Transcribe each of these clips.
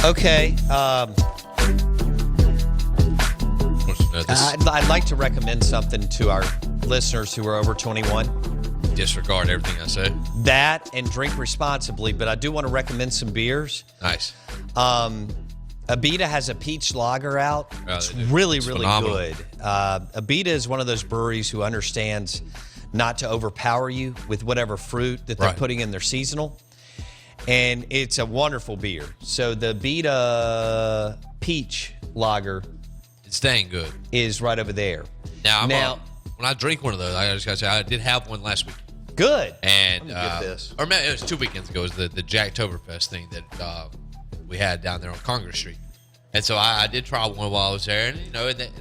Okay. Wants to know this. I'd like to recommend something to our listeners who are over 21. Disregard everything I say. That and drink responsibly, but I do want to recommend some beers. Nice. Abita has a peach lager out. Oh, It's they do. really, It's really phenomenal. good. Abita is one of those breweries who understands not to overpower you with whatever fruit that they're Right. putting in their seasonal. And it's a wonderful beer. So the Abita peach lager It's dang good. is right over there. Now, when I drink one of those, I just gotta say I did have one last week, good. and Let me get this. or maybe it was 2 weekends ago. It was the Jacktoberfest thing that we had down there on Congress Street, and so I did try one while I was there, and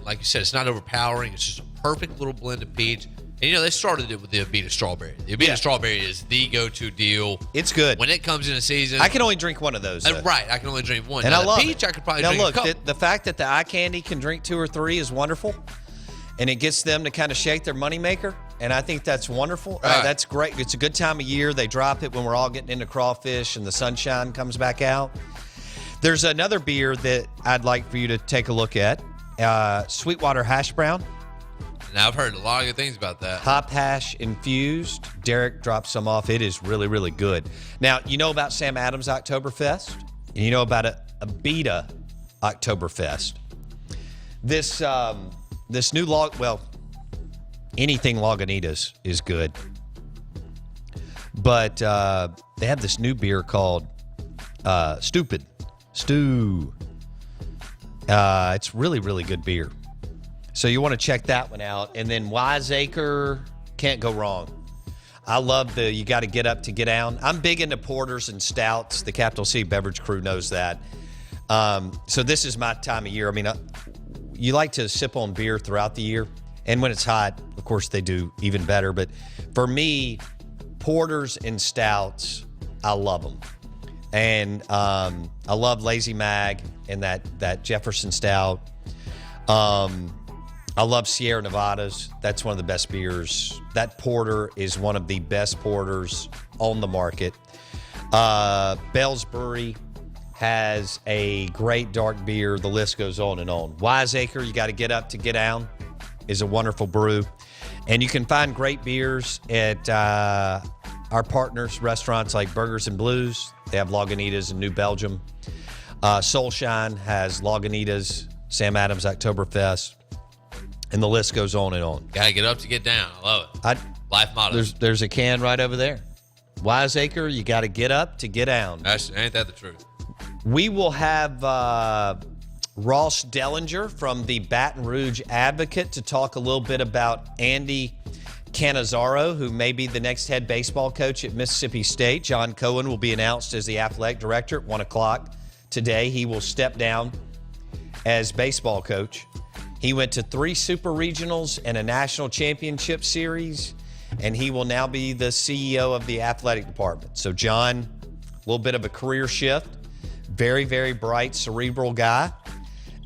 like you said, it's not overpowering. It's just a perfect little blend of peach. And they started it with the Abita strawberry. The Abita strawberry is the go-to deal. It's good. When it comes in a season. I can only drink one of those. though. Right, I can only drink one. And Now, I love the peach, it. I could probably now drink look, a couple. the fact that the eye candy can drink 2 or 3 is wonderful, and it gets them to kind of shake their moneymaker, and I think that's wonderful. Right. That's great. It's a good time of year. They drop it when we're all getting into crawfish and the sunshine comes back out. There's another beer that I'd like for you to take a look at, Sweetwater Hash Brown, Now, I've heard a lot of good things about that. hop hash infused. Derek dropped some off. It is really, really good. Now, you know about Sam Adams Oktoberfest, and you know about Abita Oktoberfest. This new anything Lagunitas is good, but they have this new beer called Stupid Stew. It's really, really good beer. So you want to check that one out. And then Wiseacre, can't go wrong. I love you got to get up to get down. I'm big into porters and stouts. The Capital C Beverage crew knows that. So this is my time of year. I mean, you like to sip on beer throughout the year. And when it's hot, of course, they do even better. But for me, porters and stouts, I love them. And I love Lazy Mag and that Jefferson Stout. I love Sierra Nevadas. That's one of the best beers. That porter is one of the best porters on the market. Bell's Brewery has a great dark beer. The list goes on and on. Wiseacre, you got to get up to get down, is a wonderful brew. And you can find great beers at our partners, restaurants like Burgers and Blues. They have Lagunitas in New Belgium. Soulshine has Lagunitas, Sam Adams Oktoberfest. And the list goes on and on. Gotta get up to get down. I love it. Life motto. There's a can right over there. Wiseacre, you got to get up to get down. Ain't that the truth? We will have Ross Dellinger from the Baton Rouge Advocate to talk a little bit about Andy Cannizaro, who may be the next head baseball coach at Mississippi State. John Cohen will be announced as the athletic director at 1 o'clock today. He will step down as baseball coach. He went to 3 super regionals and a national championship series, and he will now be the CEO of the athletic department. So John, a little bit of a career shift, very, very bright, cerebral guy,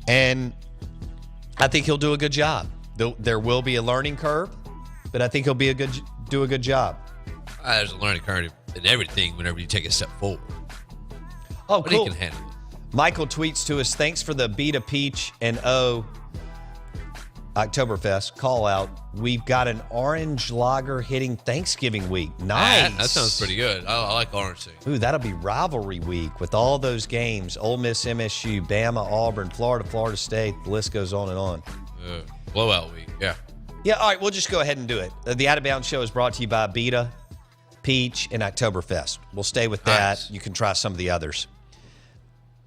and I think he'll do a good job. There will be a learning curve, but I think he'll do a good job. There's a learning curve in everything whenever you take a step forward. Oh, But cool. he can handle it. Michael tweets to us, thanks for the Beta Peach and Oktoberfest call out. We've got an orange lager hitting Thanksgiving week. Nice. That sounds pretty good. I like orange tea. Ooh, that'll be rivalry week with all those games. Ole Miss, MSU, Bama, Auburn, Florida State. The list goes on and on. Blowout week. Yeah. Yeah, all right, we'll just go ahead and do it. The Out of Bounds Show is brought to you by Beta, Peach, and Oktoberfest. We'll stay with that. Nice. You can try some of the others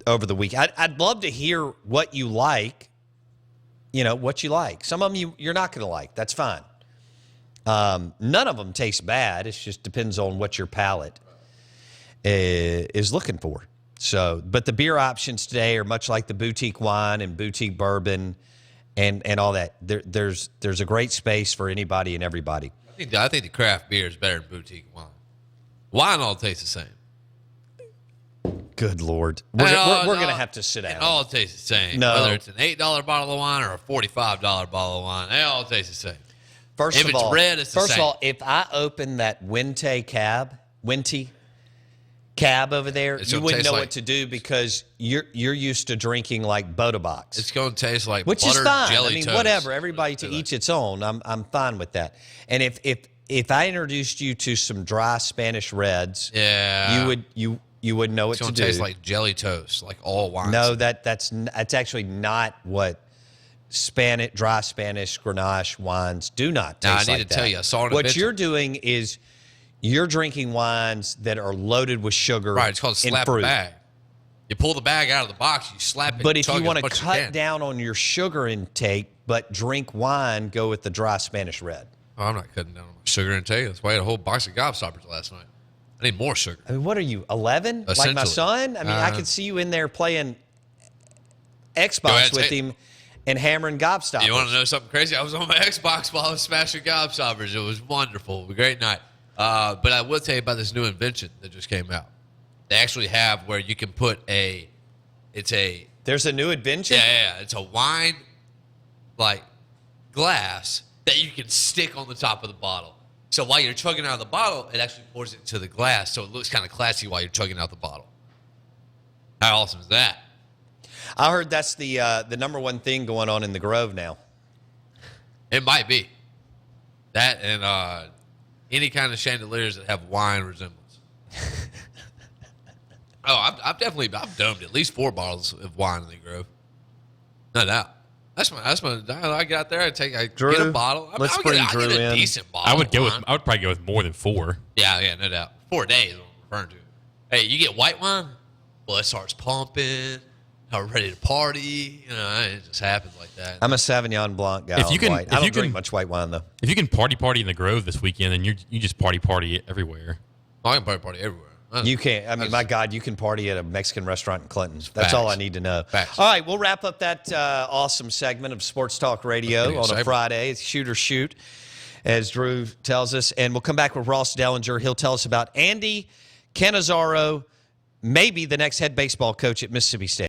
over the week. I'd love to hear what you like. You know, what you like. Some of them you're not going to like. That's fine. None of them taste bad. It just depends on what your palate is looking for. So, but the beer options today are much like the boutique wine and boutique bourbon and all that. There's a great space for anybody and everybody. I think the craft beer is better than boutique wine. Wine all tastes the same. Good Lord. We're going to have to sit down. It all tastes the same. No. Whether it's an $8 bottle of wine or a $45 bottle of wine, they all taste the same. First If of it's all, red, it's the first same. of all, if I open that Wente cab, Wente, cab over there, It's you gonna wouldn't taste know like- what to do because you're used to drinking like Boda Box. It's going to taste like Which is buttered fine. jelly I mean, toast. whatever. Everybody to each its own. I'm fine with that. And if I introduced you to some dry Spanish Reds, Yeah. you would know what It's to going do. to taste like jelly toast, like all wine. No, that's actually not what dry Spanish Grenache wines do not taste Now, I like need to that. tell you, I saw it in a What vintage. you're doing is you're drinking wines that are loaded with sugar Right, it's called and slap fruit. a bag. You pull the bag out of the box, you slap it. But if chug you as want to much as cut can. down on your sugar intake but drink wine, go with the dry Spanish Red. Oh, I'm not cutting down on my sugar intake. That's why I had a whole box of gobstoppers last night. I need more sugar. I mean, what are you, 11? Like my Essentially. son? I mean, I could see you in there playing Xbox ahead, with take- him and hammering gobstoppers. You want to know something crazy? I was on my Xbox while I was smashing gobstoppers. It was wonderful. It was a great night. But I will tell you about this new invention that just came out. They actually have where you can put There's a new invention? it's a wine, like, glass that you can stick on the top of the bottle. So while you're chugging out of the bottle, it actually pours it into the glass, so it looks kind of classy while you're chugging out the bottle. How awesome is that? I heard that's the number one thing going on in the Grove now. It might be. That and any kind of chandeliers that have wine resemblance. I've domed at least 4 bottles of wine in the Grove. No doubt. That's my. I get out there. I get a bottle. let's I bring get Drew a in. decent bottle. I would of wine. probably go with more than 4. Yeah, no doubt. 4 days. What I'm referring to. Hey, you get white wine. Well, it starts pumping. I'm ready to party. You know, it just happens like that. I'm a Sauvignon Blanc guy. If you on can- white. if I don't you drink can- much white wine though. If you can party in the Grove this weekend, then you just party everywhere. I can party everywhere. You can't. I mean, my God, you can party at a Mexican restaurant in Clinton. That's Facts. all I need to know. Facts. All right, we'll wrap up that awesome segment of Sports Talk Radio Pretty on a exciting. Friday. It's shoot or shoot, as Drew tells us. And we'll come back with Ross Dellinger. He'll tell us about Andy Cannizaro, maybe the next head baseball coach at Mississippi State.